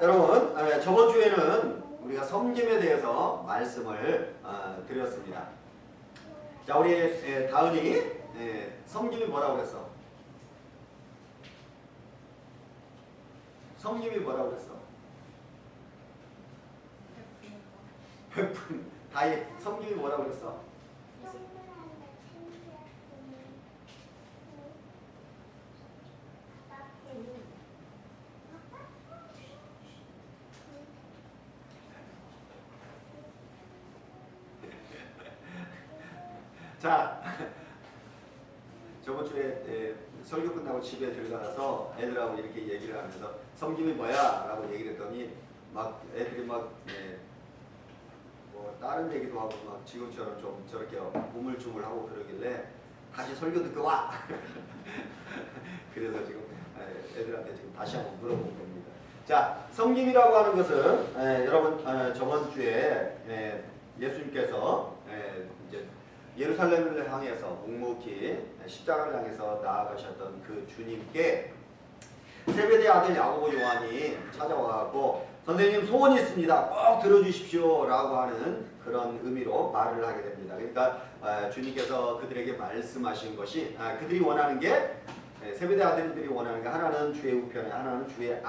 여러분 저번 주에는 우리가 섬김에 대해서 말씀을 드렸습니다. 자, 우리 다은이 섬김이 뭐라고 그랬어? 섬김이 뭐라고 그랬어? 베푼. 다이 섬김이 뭐라고 그랬어? 자, 저번 주에 설교 끝나고 집에 들어가서 애들하고 이렇게 얘기를 하면서 섬김이 뭐야? 라고 얘기를 했더니 막 애들이 막 뭐 다른 얘기도 하고 막 지금처럼 좀 저렇게 우물쭈물하고 그러길래 다시 설교 듣고 와! 그래서 지금 애들한테 지금 다시 한번 물어본 겁니다. 자, 섬김이라고 하는 것은 여러분 저번 주에 예수님께서 이제 예루살렘을 향해서 묵묵히 십자가를 향해서 나아가셨던 그 주님께 세베대 아들 야고보 요한이 찾아와서 선생님 소원이 있습니다. 꼭 들어주십시오 라고 하는 그런 의미로 말을 하게 됩니다. 그러니까 주님께서 그들에게 말씀하신 것이 그들이 원하는 게 세베대 아들들이 원하는 게 하나는 주의 우편에 하나는 주의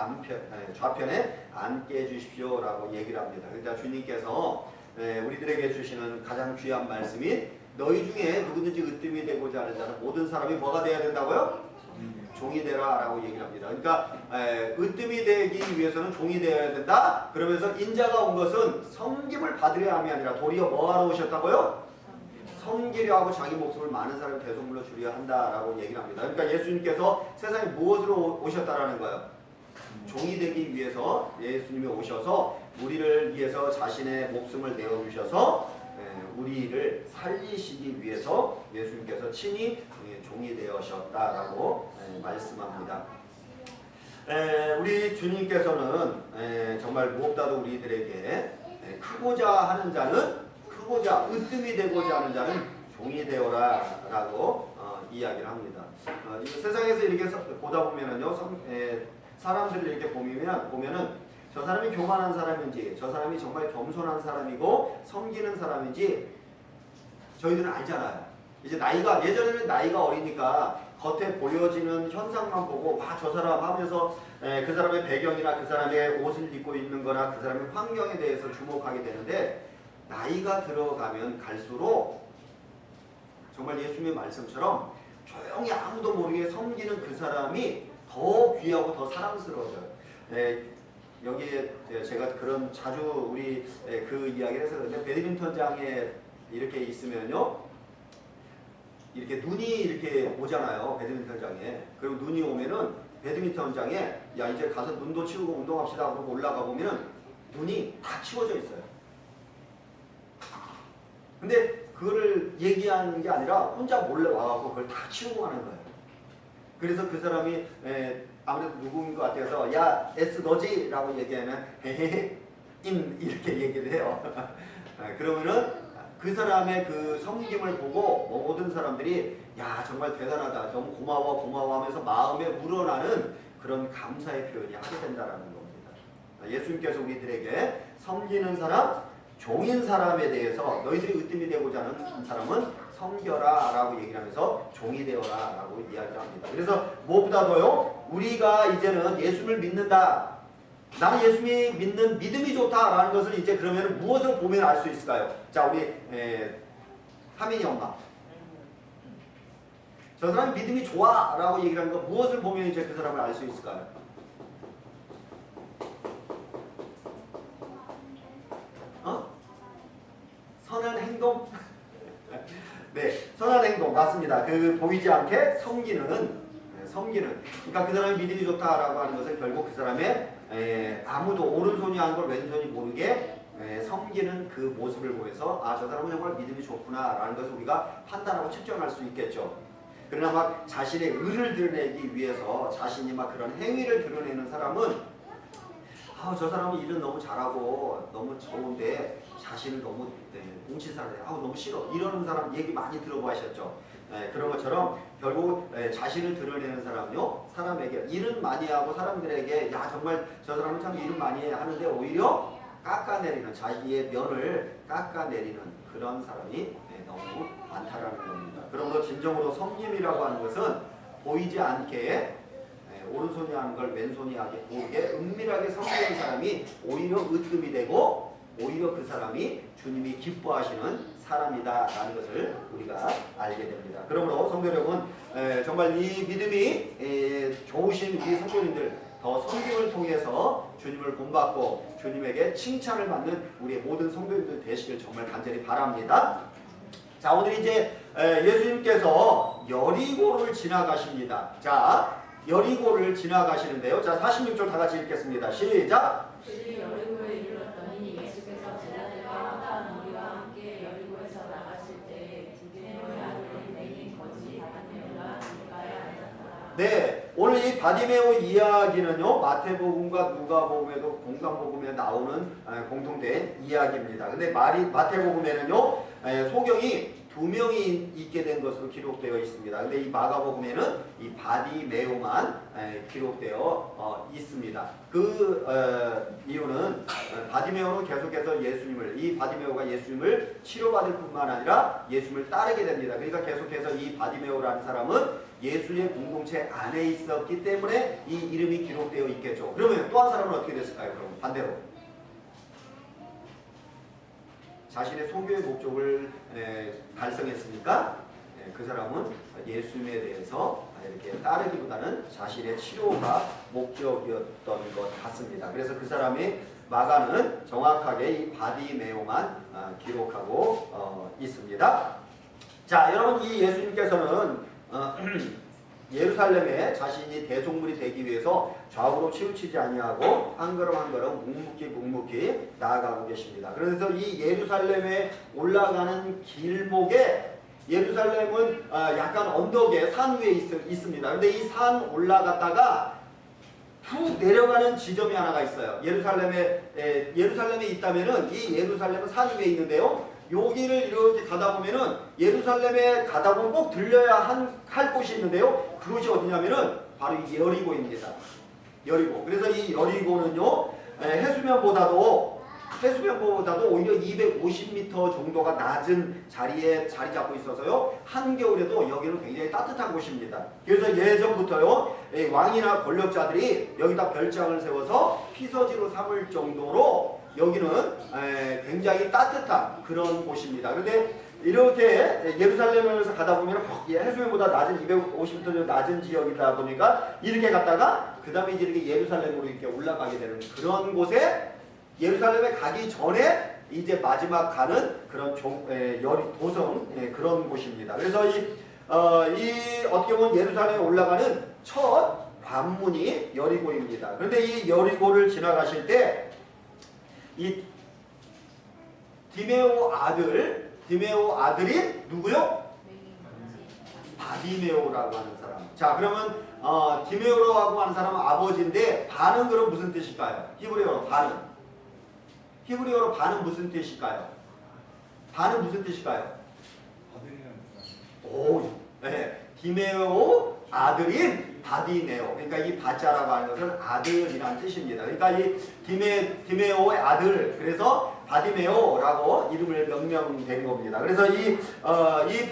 좌편에 앉게 해주십시오 라고 얘기를 합니다. 그러니까 주님께서 우리들에게 주시는 가장 귀한 말씀이 너희 중에 누구든지 으뜸이 되고자 하는 자는 모든 사람이 뭐가 돼야 된다고요? 종이 되라 라고 얘기를 합니다. 그러니까 으뜸이 되기 위해서는 종이 되어야 된다. 그러면서 인자가 온 것은 섬김을 받으려 함이 아니라 도리어 뭐하러 오셨다고요? 섬기려 하고 자기 목숨을 많은 사람의 대속물로 주려 한다라고 얘기를 합니다. 그러니까 예수님께서 세상에 무엇으로 오셨다라는 거예요? 종이 되기 위해서 예수님이 오셔서 우리를 위해서 자신의 목숨을 내어주셔서 우리를 살리시기 위해서 예수님께서 친히 종이 되어셨다라고 말씀합니다. 우리 주님께서는 정말 무엇보다도 우리들에게 크고자 하는 자는 크고자 으뜸이 되고자 하는 자는 종이 되어라 라고 이야기를 합니다. 세상에서 이렇게 보다 보면은요, 사람들을 이렇게 보면은 저 사람이 교만한 사람인지 저 사람이 정말 겸손한 사람이고 섬기는 사람인지 저희들은 알잖아요. 이제 예전에는 나이가 어리니까 겉에 보여지는 현상만 보고 와, 저 사람 하면서 그 사람의 배경이나 그 사람의 옷을 입고 있는 거나 그 사람의 환경에 대해서 주목하게 되는데 나이가 들어가면 갈수록 정말 예수님의 말씀처럼 조용히 아무도 모르게 섬기는 그 사람이 더 귀하고 더 사랑스러워져요. 여기에 제가 그런 자주 우리 그 이야기를 해서 그런데 배드민턴장에 이렇게 있으면요, 이렇게 눈이 이렇게 오잖아요. 배드민턴장에. 그리고 눈이 오면은 배드민턴장에 야 이제 가서 눈도 치우고 운동합시다 그러고 올라가 보면 눈이 다 치워져 있어요. 근데 그거를 얘기하는 게 아니라 혼자 몰래 와갖고 그걸 다 치우고 가는 거예요. 그래서 그 사람이 아무래도 누구인 것 같아서 야 S 너지? 라고 얘기하면 헤헤헤 인 이렇게 얘기를 해요. 그러면은 그 사람의 그 섬김을 보고 모든 사람들이 야 정말 대단하다 너무 고마워 하면서 마음에 우러나는 그런 감사의 표현이 하게 된다는 겁니다. 예수님께서 우리들에게 섬기는 사람, 종인 사람에 대해서 너희들이 으뜸이 되고자 하는 사람은 섬겨라 라고 얘기를 하면서 종이 되어라 라고 이야기를 합니다. 그래서 무엇보다도요, 우리가 이제는 예수를 믿는다, 나는 예수님이 믿는 믿음이 좋다라는 것을 이제 그러면 무엇을 보면 알 수 있을까요? 자, 우리 하민이 엄마, 저 사람이 믿음이 좋아 라고 얘기를 하는 거 무엇을 보면 이제 그 사람을 알 수 있을까요? 선한 행동? 네, 선한 행동 맞습니다. 그 보이지 않게 섬기는. 그러니까 그 사람이 믿음이 좋다라고 하는 것은 결국 그 사람의 아무도 오른손이 하는 걸 왼손이 모르게 섬기는 그 모습을 보여서 아, 저 사람은 정말 믿음이 좋구나라는 것을 우리가 판단하고 측정할 수 있겠죠. 그러나 막 자신의 의를 드러내기 위해서 자신이 막 그런 행위를 드러내는 사람은 아, 저 사람은 일은 너무 잘하고 너무 좋은데 자신을 너무 공치사를 해. 아우 너무 싫어. 이러는 사람 얘기 많이 들어보셨죠. 그런 것처럼 결국 자신을 드러내는 사람은요, 사람에게 일은 많이 하고 사람들에게 야 정말 저 사람은 참 일은 많이 해 하는데 오히려 깎아내리는 자기의 면을 깎아내리는 그런 사람이 너무 많다라는 겁니다. 그러므로 진정으로 섬김이라고 하는 것은 보이지 않게 오른손이 하는 걸 왼손이 하게 보게 은밀하게 섬기는 사람이 오히려 으뜸이 되고 오히려 그 사람이 주님이 기뻐하시는 사람이다라는 것을 우리가 알게 됩니다. 그러므로 성도 여러분 정말 이 믿음이 좋으신 우리 성도님들 더 섬김을 통해서 주님을 본받고 주님에게 칭찬을 받는 우리의 모든 성도님들 되시길 정말 간절히 바랍니다. 자, 오늘 이제 예수님께서 여리고를 지나가십니다. 자, 여리고를 지나가시는데요. 자, 46절 다 같이 읽겠습니다. 시작. 그들이 여리고에 이르렀더니 예수께서 제자들과 함께한 무리와 함께 여리고에서 나가실 때 디디메오의 아들인 레위 거지 바디메오가 길가에 앉았더라. 네, 오늘 이 바디메오 이야기는요 마태복음과 누가복음에도 공관복음에 나오는 공통된 이야기입니다. 근데 마태복음에는요 소경이 2명이 있게 된 것으로 기록되어 있습니다. 근데 이 마가복음에는 이 바디메오만 기록되어 있습니다. 그 이유는 바디메오는 계속해서 이 바디메오가 예수님을 치료받을 뿐만 아니라 예수님을 따르게 됩니다. 그러니까 계속해서 이 바디메오라는 사람은 예수의 공동체 안에 있었기 때문에 이 이름이 기록되어 있겠죠. 그러면 또 한 사람은 어떻게 됐을까요? 그럼 반대로 자신의 소교의 목적을 달성했으니까 그 사람은 예수님에 대해서 이렇게 따르기보다는 자신의 치료가 목적이었던 것 같습니다. 그래서 그 사람이 마가는 정확하게 이 바디메오만 기록하고 있습니다. 자, 여러분 이 예수님께서는 예루살렘에 자신이 대속물이 되기 위해서 좌우로 치우치지 아니하고 한 걸음 한 걸음 묵묵히 나아가고 계십니다. 그래서 이 예루살렘에 올라가는 길목에 예루살렘은 약간 언덕에 산 위에 있습니다. 근데 이 산 올라갔다가 푹 내려가는 지점이 하나가 있어요. 예루살렘에 있다면은 이 예루살렘은 산 위에 있는데요. 여기를 이렇게 가다 보면은 예루살렘에 가다 보면 꼭 들려야 할 곳이 있는데요. 그곳이 어디냐면은 바로 이 여리고입니다. 여리고. 그래서 이 여리고는요 해수면보다도 오히려 250m 정도가 낮은 자리에 자리 잡고 있어서요 한겨울에도 여기는 굉장히 따뜻한 곳입니다. 그래서 예전부터요 왕이나 권력자들이 여기다 별장을 세워서 피서지로 삼을 정도로 여기는 굉장히 따뜻한 그런 곳입니다. 그런데 이렇게 예루살렘에서 가다 보면 해수면보다 낮은 250m 낮은 지역이다 보니까 이렇게 갔다가 그 다음에 이제 이렇게 예루살렘으로 이렇게 올라가게 되는 그런 곳에 예루살렘에 가기 전에 이제 마지막 가는 그런 도성 그런 곳입니다. 그래서 이 어떻게 보면 예루살렘에 올라가는 첫 관문이 여리고입니다. 그런데 이 여리고를 지나가실 때 이 디메오 아들이 누구요? 바디메오라고 하는 사람. 자, 그러면 디메오라고 하는 사람은 아버지인데 반은 그럼 무슨 뜻일까요? 히브리어로 반은 무슨 뜻일까요? 반은 무슨 뜻일까요? 오, 네. 디메오 아들인 바디메오. 그러니까 이 바자라고 하는 것은 아들이라는 뜻입니다. 그러니까 이 디메오의 아들. 그래서 바디메오라고 이름을 명명된 겁니다. 그래서 이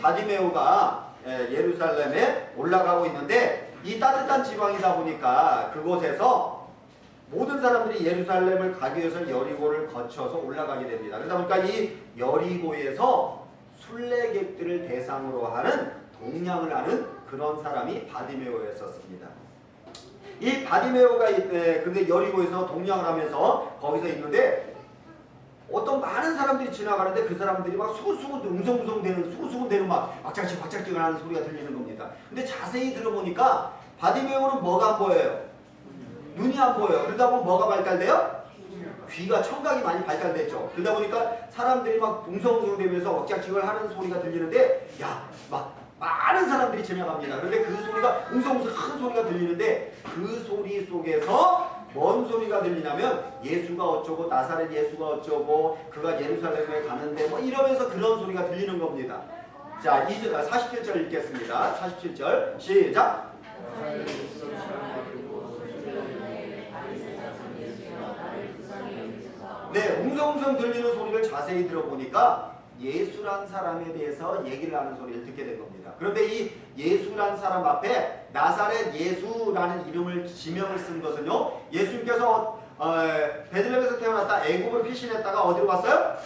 바디메오가 예루살렘에 올라가고 있는데 이 따뜻한 지방이다 보니까 그곳에서 모든 사람들이 예루살렘을 가기 위해서 여리고를 거쳐서 올라가게 됩니다. 그러다 보니까 이 여리고에서 순례객들을 대상으로 하는 동냥을 하는 그런 사람이 바디메오였었습니다. 이 바디메오가 근데 여리고에서 동냥을 하면서 거기서 있는데 어떤 많은 사람들이 지나가는데 그 사람들이 막 수근수근 웅성웅성대는 막 왁짝지근 하는 소리가 들리는 겁니다. 근데 자세히 들어보니까 바디메오는 뭐가 안 보여요? 눈이 안 보여요. 그러다 보면 뭐가 발달돼요? 귀가 청각이 많이 발달됐죠. 그러다 보니까 사람들이 막 웅성웅성대면서 왁짝지근 하는 소리가 들리는데 막 많은 사람들이 지나갑니다. 그런데 그 소리가 웅성웅성 큰 소리가 들리는데 그 소리 속에서 뭔 소리가 들리냐면 예수가 어쩌고 나사렛 예수가 어쩌고 그가 예루살렘에 가는데 뭐 이러면서 그런 소리가 들리는 겁니다. 자, 47절 읽겠습니다. 47절 시작. 나사렛 예수라고 알고 소리를 바리새 자손 예수여 나를 불쌍히 여기소서. 네, 웅성웅성 들리는 소리를 자세히 들어보니까 예수란 사람에 대해서 얘기를 하는 소리를 듣게 된 겁니다. 그런데 이 예수란 사람 앞에 나사렛 예수라는 이름을 지명을 쓴 것은요, 예수님께서 베들레헴에서 태어났다 애굽을 피신했다가 어디로 갔어요?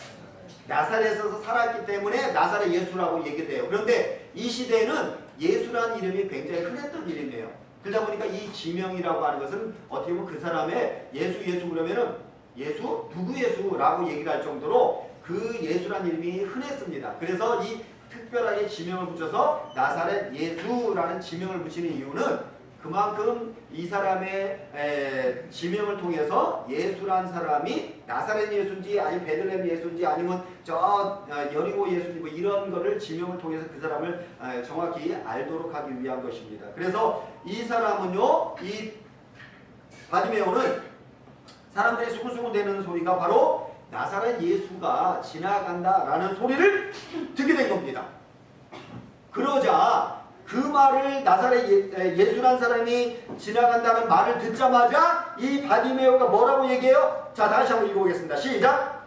나사렛에서 살았기 때문에 나사렛 예수라고 얘기돼요. 그런데 이 시대에는 예수라는 이름이 굉장히 흔했던 이름이에요. 그러다 보니까 이 지명이라고 하는 것은 어떻게 보면 그 사람의 예수 그러면은 예수? 누구 예수라고 얘기를 할 정도로 그 예수라는 이름이 흔했습니다. 그래서 이 특별하게 지명을 붙여서 나사렛 예수라는 지명을 붙이는 이유는 그만큼 이 사람의 지명을 통해서 예수란 사람이 나사렛 예수인지 아니면 베들레헴 예수인지 아니면 저 여리고 예수인지 뭐 이런 거를 지명을 통해서 그 사람을 정확히 알도록 하기 위한 것입니다. 그래서 이 사람은요, 이 바디메오는 사람들이 수근수근 대는 소리가 바로 나사렛 예수가 지나간다라는 소리를 듣게 된 겁니다. 그러자 그 말을 나사렛 예수란 사람이 지나간다는 말을 듣자마자 이 바디메오가 뭐라고 얘기해요? 자, 다시 한번 읽어보겠습니다. 시작!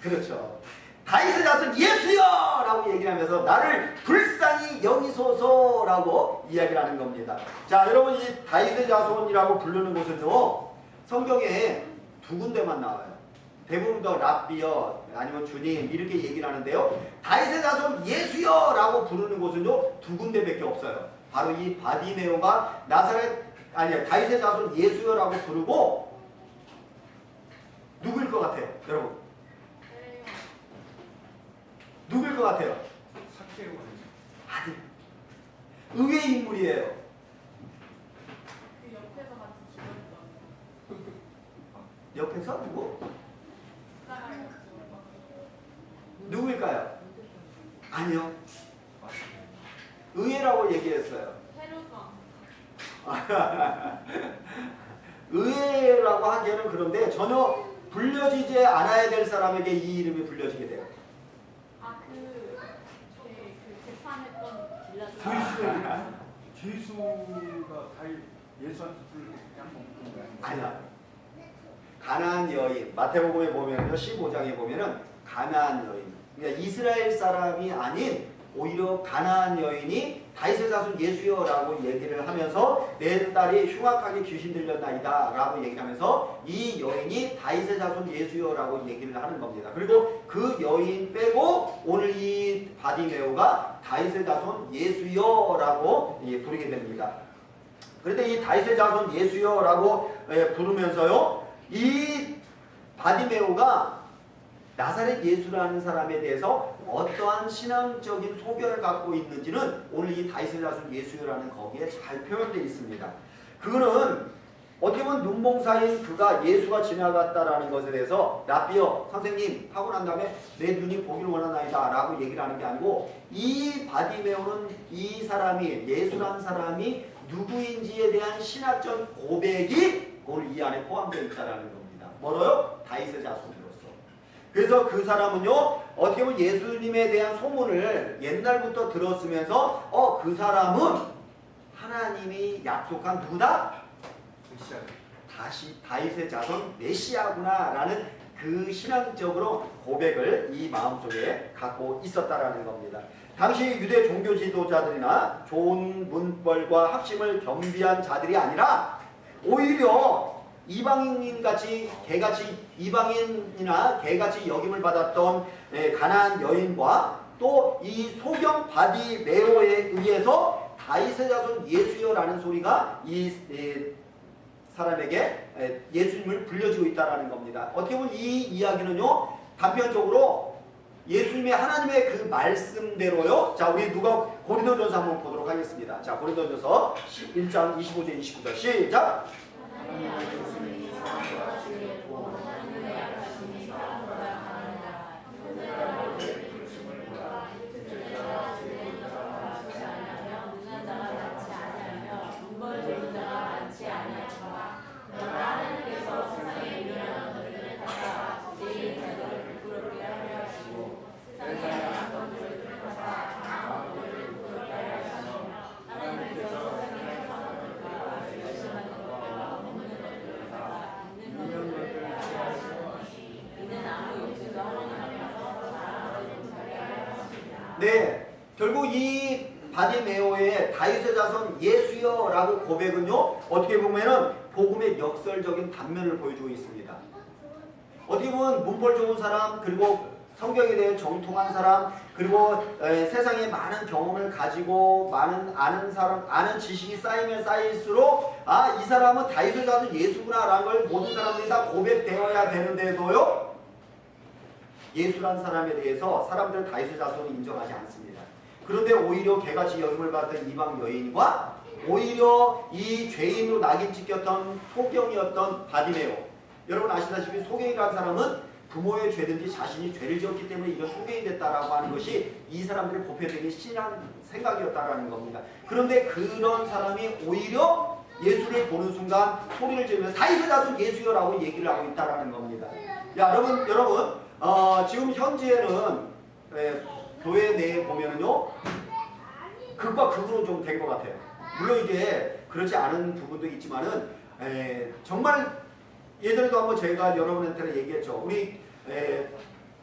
그렇죠. 다윗의 자손 예수여! 라고 얘기를 하면서 나를 불쌍히 여기소서 라고 이야기를 하는 겁니다. 자, 여러분 이 다윗의 자손이라고 부르는 곳은요, 성경에 두 군데만 나와요. 대부분 더 랍비여 아니면 주님 이렇게 얘기를 하는데요, 다윗의 자손 예수여 라고 부르는 곳은요 두 군데밖에 없어요. 바로 이 바디메오가 다윗의 자손 예수여 라고 부르고 누구일 것 같아요? 여러분 누구일 것 같아요? 아들. 의외의 인물이에요. 그 옆에서 같이 죽었던. 옆에서 누구? 누구일까요? 아니요. 의외라고 얘기했어요. 헤르가. 의외라고 하기에는 그런데 전혀 불려지지 않아야 될 사람에게 이 이름이 불려지게 돼요. 재판했던 죄수가 다윗 예수한테 불을 한번 부른 거야. 아니야. 가나안 여인, 마태복음에 보면요, 15장에 보면은 가나안 여인, 그러니까 이스라엘 사람이 아닌 오히려 가나안 여인이 다윗의 자손 예수여라고 얘기를 하면서 내 딸이 흉악하게 귀신 들렸나이다 라고 얘기를 하면서 이 여인이 다윗의 자손 예수여라고 얘기를 하는 겁니다. 그리고 그 여인 빼고 오늘 이 바디메오가 다윗의 자손 예수여라고 부르게 됩니다. 그런데 이 다윗의 자손 예수여라고 부르면서요, 이 바디메오가 나사렛 예수라는 사람에 대해서 어떠한 신앙적인 소견을 갖고 있는지는 오늘 이 다윗의 자손 예수라는 거기에 잘 표현되어 있습니다. 그거는 어떻게 보면 눈봉사인 그가 예수가 지나갔다라는 것에 대해서 랍비여 선생님 하고 난 다음에 내 눈이 보기를 원하나이다 라고 얘기를 하는 게 아니고, 이 바디메오는 이 사람이 예수라는 사람이 누구인지에 대한 신학적 고백이 오늘 이 안에 포함되어 있다는 겁니다. 뭐로요? 다윗의 자손으로서. 그래서 그 사람은요, 어떻게 보면 예수님에 대한 소문을 옛날부터 들었으면서 그 사람은 하나님이 약속한 누구다? 다시 다윗의 자손 메시아구나 라는 그 신앙적으로 고백을 이 마음속에 갖고 있었다라는 겁니다. 당시 유대 종교 지도자들이나 좋은 문벌과 학심을 겸비한 자들이 아니라 오히려 이방인같이 개같이 이방인이나 개같이 여김을 받았던 가나안 여인과 또 이 소경 바디메오에 의해서 다윗의 자손 예수여라는 소리가 이 사람에게 예수님을 불려주고 있다는 겁니다. 어떻게 보면 이 이야기는요, 단편적으로 예수님의 하나님의 그 말씀대로요. 자, 우리 누가 고린도전서 한번 보도록 하겠습니다. 자, 고린도전서 1장 25절 29절 시작. 네, 결국 이 바디메오의 다윗의 자손 예수여라고 고백은요, 어떻게 보면은 복음의 역설적인 단면을 보여주고 있습니다. 어떻게 보면 문벌 좋은 사람, 그리고 성경에 대해 정통한 사람, 그리고 세상에 많은 경험을 가지고 많은 아는 사람, 아는 지식이 쌓이면 쌓일수록 이 사람은 다윗의 자손 예수구나라는 걸 모든 사람들이 다 고백되어야 되는데도요, 예수란 사람에 대해서 사람들은 다윗의 자손을 인정하지 않습니다. 그런데 오히려 개같이 여김을 받던 이방 여인과 오히려 이 죄인으로 낙인 찍혔던 소경이었던 바디메오, 여러분 아시다시피 소경이라는 사람은 부모의 죄든지 자신이 죄를 지었기 때문에 이런 소경이 됐다라고 하는 것이 이 사람들의 보편적인 신앙 생각이었다라는 겁니다. 그런데 그런 사람이 오히려 예수를 보는 순간 소리를 지르면서 다윗의 자손 예수여라고 얘기를 하고 있다라는 겁니다. 야, 여러분 지금 현재는 교회 내에 보면은요, 극과 극으로 좀 된 것 같아요. 물론 이제 그렇지 않은 부분도 있지만은 정말 예전에도 한번 제가 여러분한테 얘기했죠. 우리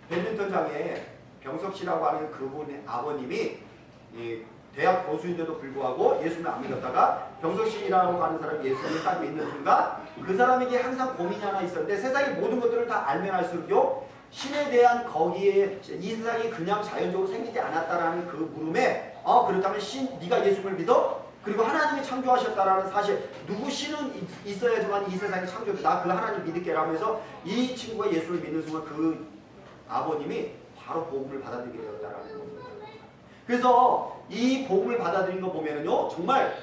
배드민턴장에 병석 씨라고 하는 그분의 아버님이 대학 교수인데도 불구하고 예수님을 안 믿었다가 병석 씨라고 하는 사람이 예수님을 딱 믿는 순간 그 사람에게 항상 고민이 하나 있었는데, 세상의 모든 것들을 다 알면 알수록요, 신에 대한 거기에 이 세상이 그냥 자연적으로 생기지 않았다라는 그 물음에 그렇다면 네가 예수를 믿어? 그리고 하나님이 창조하셨다라는 사실, 누구 신은 있어야지만 이 세상이 창조돼. 나 그 하나님 믿을게 라면서 이 친구가 예수를 믿는 순간 그 아버님이 바로 복음을 받아들이게 되었다라는 겁니다. 그래서 이 복음을 받아들인 거 보면은요, 정말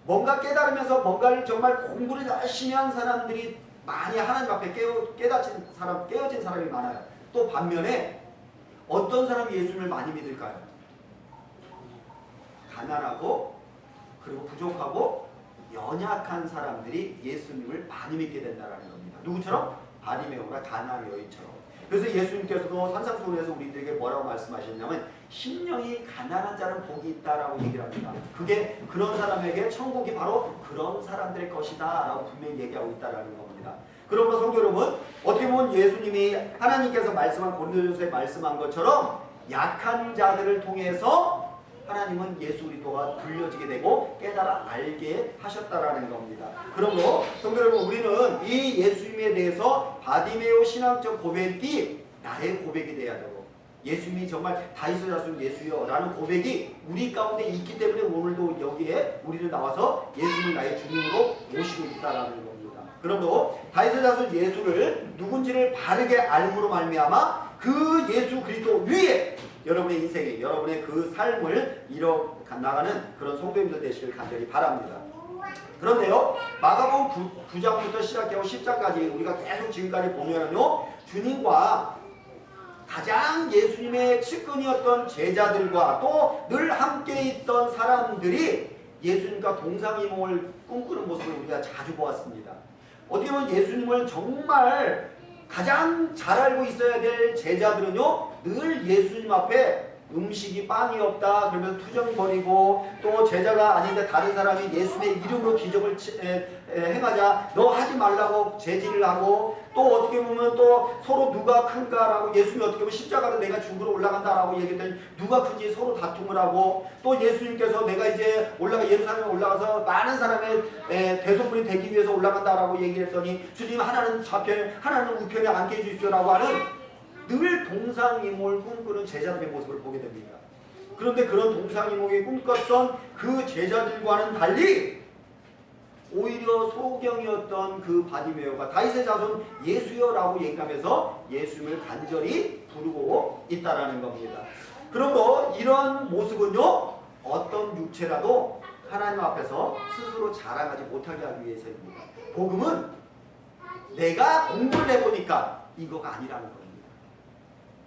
뭔가 깨달으면서 뭔가를 정말 공부를 열심히 한 사람들이 많이 하나님 앞에 깨어진 사람이 많아요. 또 반면에 어떤 사람이 예수님을 많이 믿을까요? 가난하고 그리고 부족하고 연약한 사람들이 예수님을 많이 믿게 된다는 겁니다. 누구처럼? 바디메오나 가나안 여인처럼. 그래서 예수님께서도 산상수훈에서 우리들에게 뭐라고 말씀하셨냐면, 심령이 가난한 자는 복이 있다라고 얘기를 합니다. 그게 그런 사람에게 천국이 바로 그런 사람들의 것이다 라고 분명히 얘기하고 있다는 겁니다. 그러므로 성도 여러분, 어떻게 보면 예수님이 하나님께서 말씀한 고린도전서에 말씀한 것처럼 약한 자들을 통해서 하나님은 예수 그리스도가 불려지게 되고 깨달아 알게 하셨다라는 겁니다. 그러므로 성도 여러분, 우리는 이 예수님에 대해서 바디메오 신앙적 고백이 나의 고백이 돼야 되고, 예수님이 정말 다윗의 자손 예수여 라는 고백이 우리 가운데 있기 때문에 오늘도 여기에 우리는 나와서 예수님을 나의 주님으로 모시고 있다라는 겁니다. 그러므로 다윗의 자손 예수를 누군지를 바르게 알므로 말미암아 그 예수 그리스도 위에 여러분의 인생에, 여러분의 그 삶을 이뤄 나가는 그런 성도님들 되시길 간절히 바랍니다. 그런데요, 마가복음 9장부터 시작하고 10장까지 우리가 계속 지금까지 보면은요, 주님과 가장 예수님의 측근이었던 제자들과 또 늘 함께 있던 사람들이 예수님과 동상이몽을 꿈꾸는 모습을 우리가 자주 보았습니다. 어떻게 보면 예수님을 정말 가장 잘 알고 있어야 될 제자들은요, 늘 예수님 앞에 음식이 빵이 없다 그러면서 투정거리고, 또 제자가 아닌데 다른 사람이 예수님의 이름으로 기적을 행하자 너 하지 말라고 제지를 하고, 또 어떻게 보면 또 서로 누가 큰가라고, 예수님이 어떻게 보면 십자가로 내가 죽으러 올라간다라고 얘기했더니 누가 큰지 서로 다툼을 하고, 또 예수님께서 내가 이제 예루살렘에 올라가서 많은 사람의 대속물이 되기 위해서 올라간다라고 얘기했더니 주님 하나는 좌편 하나는 우편에 앉게 해주십시오라고 하는 늘 동상이몽을 꿈꾸는 제자들의 모습을 보게 됩니다. 그런데 그런 동상이몽에 꿈꿨던 그 제자들과는 달리 오히려 소경이었던 그 바디메오가 다윗의 자손 예수여라고 얘기하면서 예수님을 간절히 부르고 있다라는 겁니다. 그러므로 이런 모습은요, 어떤 육체라도 하나님 앞에서 스스로 자랑하지 못하게 하기 위해서입니다. 복음은 내가 공부를 해보니까 이거가 아니라는 겁니다.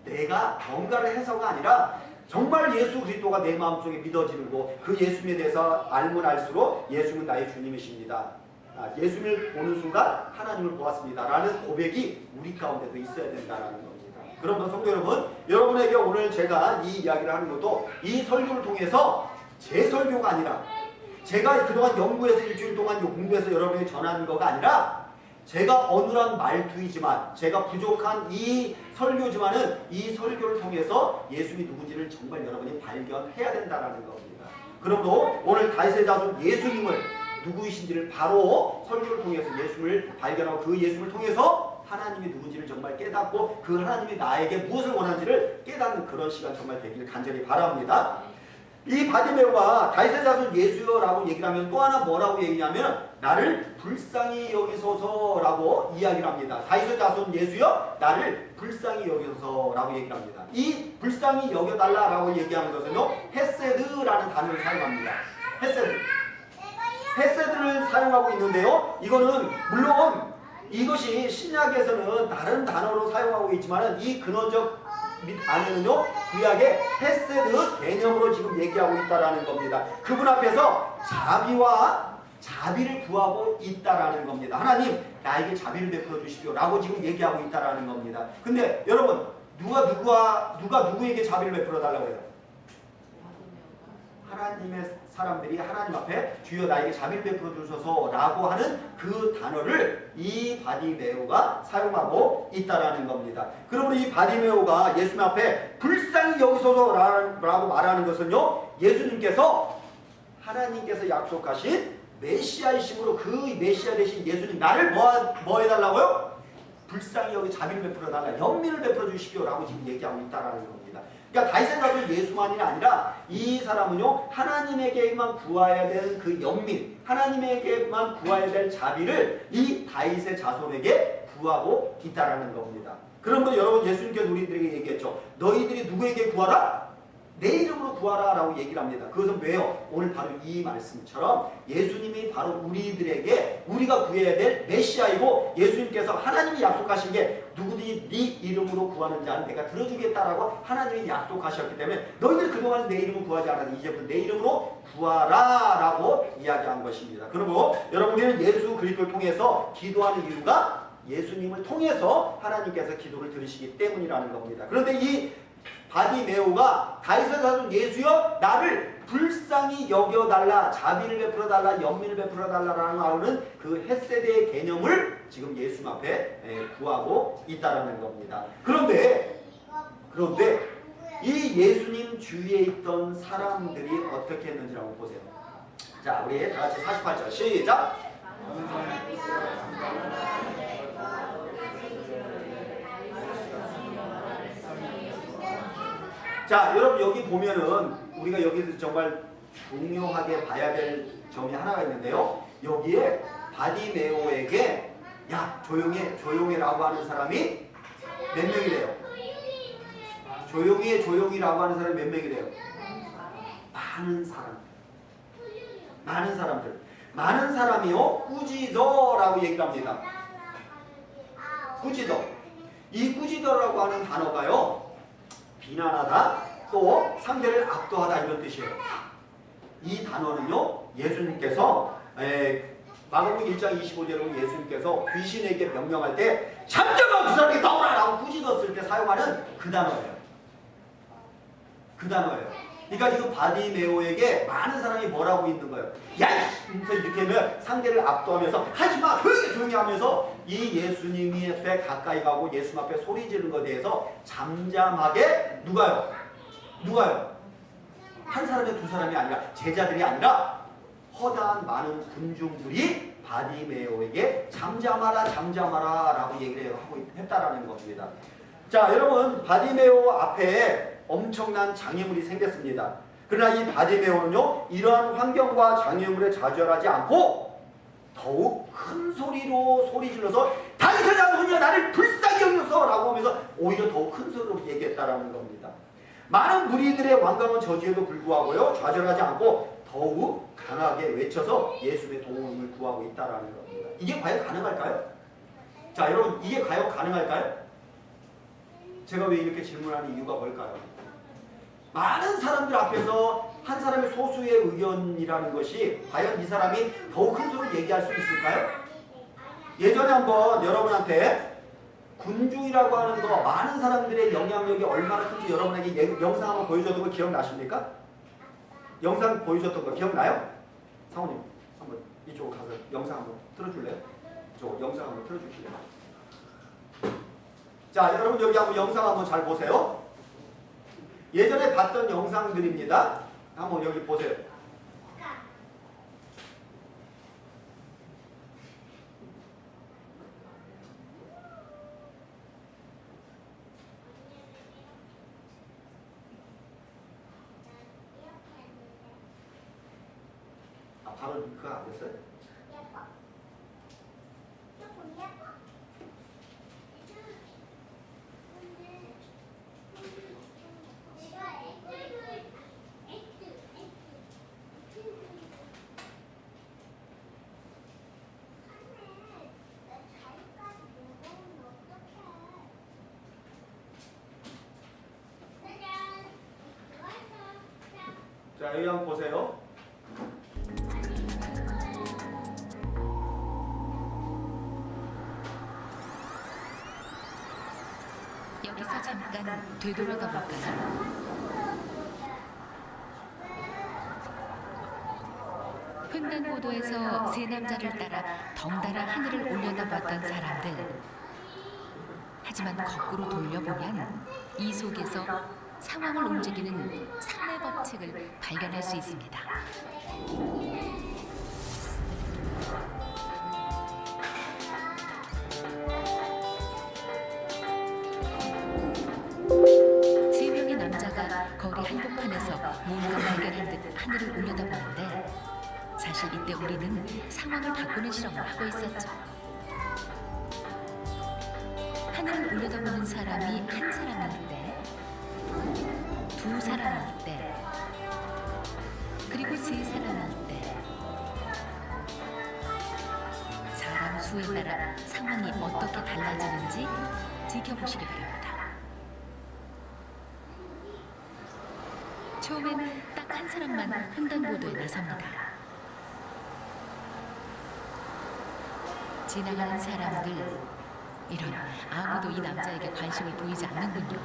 내가 뭔가를 해서가 아니라 정말 예수 그리스도가 내 마음속에 믿어지고 그 예수님에 대해서 알면 알수록 예수님은 나의 주님이십니다. 예수님을 보는 순간 하나님을 보았습니다 라는 고백이 우리 가운데도 있어야 된다는 겁니다. 그러면 성도 여러분, 여러분에게 오늘 제가 이 이야기를 하는 것도 이 설교를 통해서 제 설교가 아니라 제가 그동안 연구해서 일주일 동안 공부해서 여러분에게 전하는 거가 아니라 제가 어눌한 말투이지만 제가 부족한 이 설교지만은 이 설교를 통해서 예수님이 누군지를 정말 여러분이 발견해야 된다는 겁니다. 그러므로 오늘 다윗의 자손 예수님을 누구이신지를 바로 설교를 통해서 예수님을 발견하고 그 예수님을 통해서 하나님이 누군지를 정말 깨닫고 그 하나님이 나에게 무엇을 원하는지를 깨닫는 그런 시간 정말 되길 간절히 바랍니다. 이 바디메오가 다윗의 자손 예수여라고 얘기를 하면 또 하나 뭐라고 얘기냐면 나를 불쌍히 여기소서라고 이야기를 합니다. 다윗의 자손 예수여 나를 불쌍히 여기소서라고 얘기를 합니다. 이 불쌍히 여겨달라라고 얘기하는 것은요 헤세드라는 단어를 사용합니다. 헤세드를 사용하고 있는데요. 이거는 물론 이것이 신약에서는 다른 단어로 사용하고 있지만 이 근원적 안에는요 구약의 헤세드 개념으로 지금 얘기하고 있다라는 겁니다. 그분 앞에서 자비를 구하고 있다라는 겁니다. 하나님 나에게 자비를 베풀어 주십시오라고 지금 얘기하고 있다라는 겁니다. 근데 여러분 누가 누구에게 자비를 베풀어 달라고 해요? 하나님의 사람들이 하나님 앞에 주여 나에게 자비를 베풀어 주소서라고 하는 그 단어를 이 바디메오가 사용하고 있다라는 겁니다. 그러므로 이 바디메오가 예수님 앞에 불쌍히 여기소서라고 말하는 것은요 예수님께서 하나님께서 약속하신 메시아이심으로 그 메시아 되신 예수님 나를 뭐 해달라고요? 불쌍히 여기 자비를 베풀어 달라 연민을 베풀어 주십시오라고 지금 얘기하고 있다라는 겁니다. 그러니까 다윗의 자손 예수만이 아니라 이 사람은요 하나님에게만 구해야 되는 그 연민 하나님에게만 구해야 될 자비를 이 다윗의 자손에게 구하고 있다라는 겁니다. 그러므로 여러분 예수님께서 우리들에게 얘기했죠. 너희들이 누구에게 구하라? 내 이름으로 구하라 라고 얘기를 합니다. 그것은 왜요? 오늘 바로 이 말씀처럼 예수님이 바로 우리들에게 우리가 구해야 될 메시아이고 예수님께서 하나님이 약속하신 게 누구든지 네 이름으로 구하는 자는 내가 들어주겠다라고 하나님이 약속하셨기 때문에 너희들 그동안 내 이름을 구하지 않았는데 이제부터 내 이름으로 구하라 라고 이야기한 것입니다. 그리고 여러분 우리는 예수 그리스도를 통해서 기도하는 이유가 예수님을 통해서 하나님께서 기도를 들으시기 때문이라는 겁니다. 그런데 이 바디메오가 다윗의 자손 예수여 나를 불쌍히 여겨달라 자비를 베풀어달라 연민을 베풀어달라라는 하는 그 헤세드의 개념을 지금 예수님 앞에 구하고 있다라는 겁니다. 그런데 이 예수님 주위에 있던 사람들이 어떻게 했는지 한번 보세요. 자 우리 다 같이 48절 시작. 자 여러분 여기 보면은 우리가 여기서 정말 중요하게 봐야 될 점이 하나가 있는데요. 여기에 바디메오에게 야 조용해 라고 하는 사람이 몇 명이래요? 조용히라고 하는 사람이 몇 명이래요? 많은 사람이요 꾸지더라고 얘기를 합니다. 꾸지더 이 꾸지더라고 하는 단어가요 비난하다 또 상대를 압도하다 이런 뜻이에요. 이 단어는요 예수님께서 마가복음 1장 25절로 예수님께서 귀신에게 명령할 때 잠잠아 그 사람에게 나오라 라고 꾸짖었을 때 사용하는 그 단어예요. 그러니까 지금 바디메오에게 많은 사람이 뭐라고 있는 거예요? 야! 이렇게 하면 상대를 압도하면서 하지마! 조용히 하면서 이 예수님이 앞에 가까이 가고 예수님 앞에 소리 지르는 것에 대해서 잠잠하게 누가요? 한 사람이 두 사람이 아니라 제자들이 아니라 허다한 많은 군중들이 바디메오에게 잠잠하라 라고 얘기를 하고 했다라는 겁니다. 자 여러분 바디메오 앞에 엄청난 장애물이 생겼습니다. 그러나 이 바디메오는요 이러한 환경과 장애물에 좌절하지 않고 더욱 큰 소리로 소리 질러서 다윗의 자손이여 나를 불쌍히 여기소서 라고 하면서 오히려 더욱 큰 소리로 얘기했다라는 겁니다. 많은 무리들의 완강한 저주에도 불구하고요 좌절하지 않고 더욱 강하게 외쳐서 예수의 도움을 구하고 있다라는 겁니다. 이게 과연 가능할까요? 자 여러분 이게 과연 가능할까요? 제가 왜 이렇게 질문하는 이유가 뭘까요? 많은 사람들 앞에서 한 사람의 소수의 의견이라는 것이 과연 이 사람이 더욱 큰 소리를 얘기할 수 있을까요? 예전에 한번 여러분한테 군중이라고 하는 거 많은 사람들의 영향력이 얼마나 큰지 여러분에게 영상 한번 보여줬던 거 기억나십니까? 영상 보여줬던 거 기억나요? 상호님 한번 이쪽으로 가서 영상 한번 틀어줄래요? 저 영상 한번 틀어주실래요? 자, 여러분 여기 한번 영상 한번 잘 보세요. 예전에 봤던 영상들입니다. 한번 여기 보세요. 아, 바로 그거 안 됐어요? 자, 여기 한번 보세요. 여기서 잠깐 되돌아가 볼까요? 횡단보도에서 세 남자를 따라 덩달아 하늘을 올려다봤던 사람들. 하지만 거꾸로 돌려보면 이 속에서 상황을 움직이는 상례 법칙을 발견할 수 있습니다. 세 명의 남자가 거리 한복판에서 뭔가 발견한 듯 하늘을 올려다보는데 사실 이때 우리는 상황을 바꾸는 실험을 하고 있었죠. 하늘을 올려다보는 사람이 한 사람일 때, 두 사람일 때, 그리고 세 사람일 때 사람 수에 따라 상황이 어떻게 달라지는지 지켜보시기 바랍니다. 처음엔 딱 한 사람만 횡단보도에 나섭니다. 지나가는 사람들, 이런 아무도 이 남자에게 관심을 보이지 않는군요.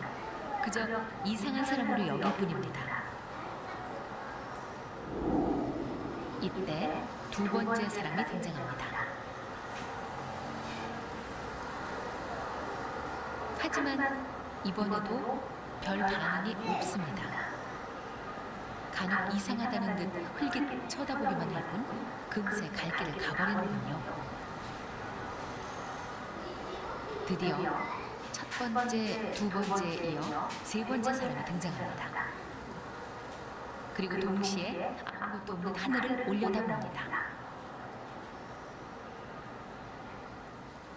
그저 이상한 사람으로 여길 뿐입니다. 이때 두 번째 사람이 등장합니다. 하지만 이번에도 별 반응이 없습니다. 간혹 이상하다는 듯 흘깃 쳐다보기만 할 뿐 금세 갈 길을 가버리는군요. 드디어 첫 번째, 두 번째에 이어 세 번째 사람이 등장합니다. 그리고 동시에 아무것도 없는 하늘을 올려다봅니다.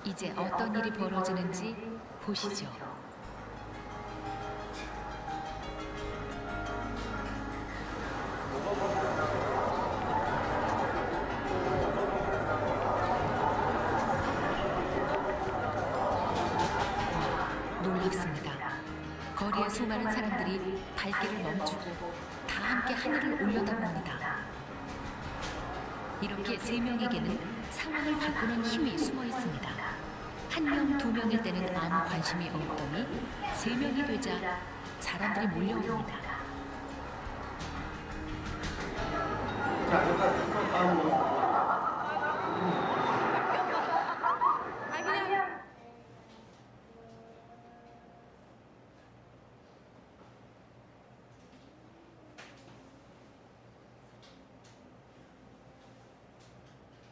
이제 어떤 일이 벌어지는지 보시죠. 놀랍습니다. 거리의 수많은 사람들이 발길을 멈추고 다 함께 하늘을 올려다봅니다. 이렇게 세 명에게는 상황을 바꾸는 힘이 숨어 있습니다. 한 명, 두 명일 때는 아무 관심이 없더니 세 명이 되자 사람들이 몰려옵니다. 자, 여기까지 다음으로.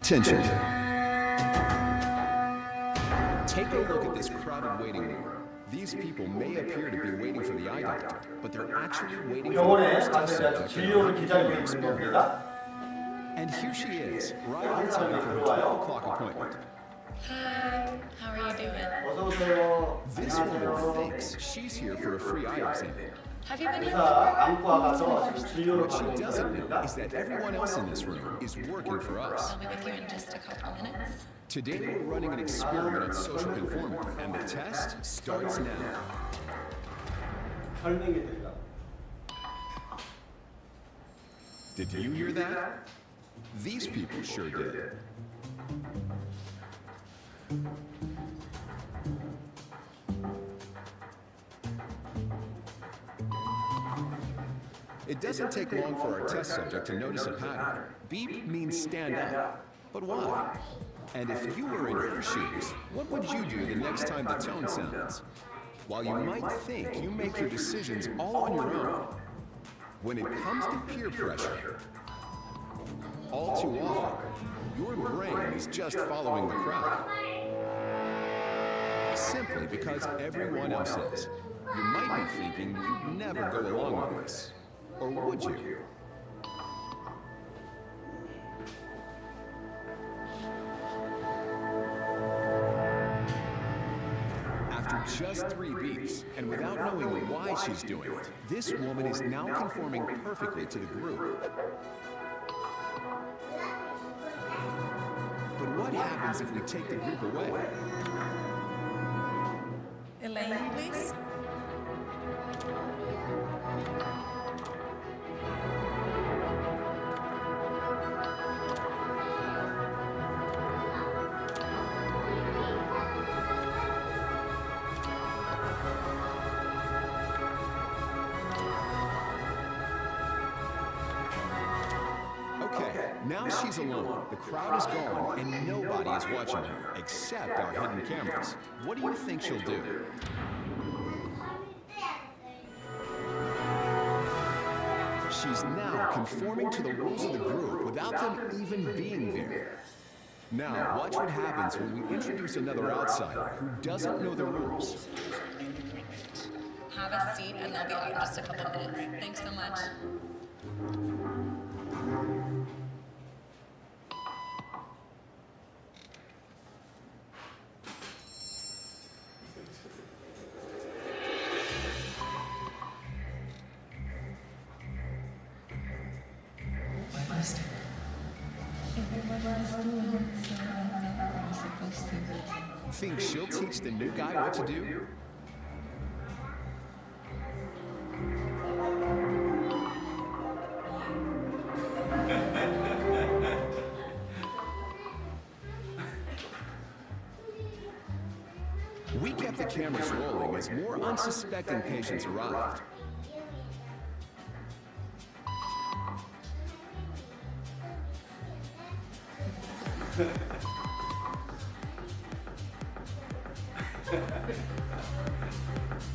Attention. Take a look at this crowded waiting room. These people may appear to be waiting for the eye doctor, but they're actually waiting for the 병원에 first 가서 test 이제 subject 진료를 to 기다리고 be 있는 here. 겁니다. And here she is, right 한 outside 사람이 of her 들어와요. 12 o'clock appointment. Hi, how are you doing? 어서 오세요. This woman 안녕하세요. thinks she's here for a free eye exam. Have you been here? 의사 안고 와가서 지금 진료를 What she 받고 있는 doesn't know 겁니다. is that everyone else in this room is working for us. I'll be with you in just a couple minutes. Today we're running an experiment on social conformity, and the test starts now. 설명해 드리려고. Did you hear that? These people sure did. It doesn't take long for our test subject to notice a pattern. Beep means stand up. But why? And if you were in her shoes, what would you do the next time the tone sounds? While you might think you make your decisions all on your own, when it comes to peer pressure, all too often, your brain is just following the crowd. Simply because everyone else is. You might be thinking you'd never go along with this. Or would you? After just 3 beats, and without knowing why she's doing it, this woman is now conforming perfectly to the group. But what happens if we take the group away? Elaine, please. Okay, now she's alone. The crowd is gone, and nobody is watching her, except our hidden cameras. What do you think she'll do? She's now conforming to the rules of the group without them even being there. Now, watch what happens when we introduce another outsider who doesn't know the rules. Have a seat and they'll be out in just a couple of minutes. Thanks so much. Think she'll teach the new guy what to do? We kept the cameras rolling as more unsuspecting patients arrived.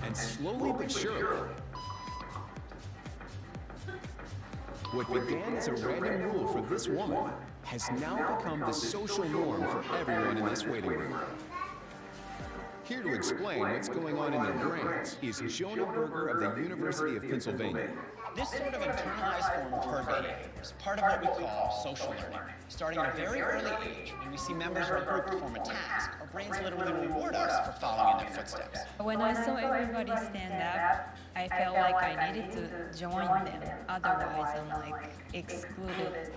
And slowly but surely, what began as a random rule for this woman has now become the social norm for everyone in this waiting room. Here to explain what's going on in their brains is Jonah Berger of the University of Pennsylvania. This sort of internalized form of herd behavior is part of what we call social learning. Starting at a very early age, when we see members of a group perform a task, our brains literally reward us for following in their footsteps. When I saw everybody stand up, I felt like I needed to join them. Otherwise, I'm like excluded.